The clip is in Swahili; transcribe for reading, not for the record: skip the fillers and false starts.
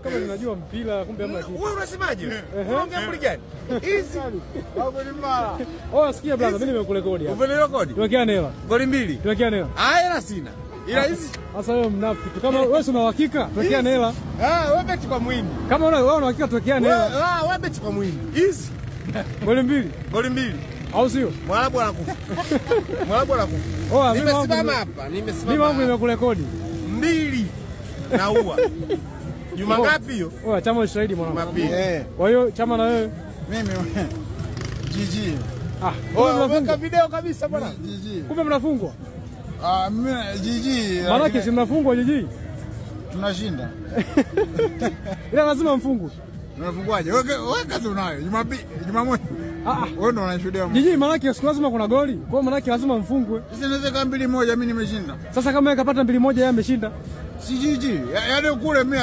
Kama ninajua mpira kumbe hamna kitu. Wewe unasemaje? Unaongea mpira gani? Hizi. Hapo ni mbaya. Oh, sikia brother, mimi nimekurekodi hapa. Umenirekodi? Tuwekeane hela. Goli 2. Tuwekeane hela. Hela sina. Ila hizi. Sasa wewe mnafiki. Kama wewe una uhakika, tuwekeane hela. Wewe beti kwa Mwindi. Kama wewe una uhakika tuwekeane hela. Wewe beti kwa Mwindi. Hizi. Goli 2. Goli 2. Au sio? Mwarabu anakufa. Mwarabu anakufa. Oh, nimesimama hapa, nimesimama. Mimi wangu nimekurekodi. 2. Naua. Juma ngapi hiyo? Oh, Chama ushahidi mwanangu. Kwa hiyo Chama na wewe? Mimi GG. Weka video kabisa bwana. GG. Kumbe mnafungwa? Mimi GG. Maana si mnafungwa GG. Tunashinda. Ila lazima mfungwe. Unafungwaje? Wewe kazi unayo. Jumamosi. Wewe ndo unashuhudia. GG maana siku lazima kuna goli. Kwa maana lazima mfungwe. Sasa inaweza kama 2-1 mimi nimeshinda. Sasa kama yeye kapata 2-1 yeye ameshinda. Si GG. Yaani kule mimi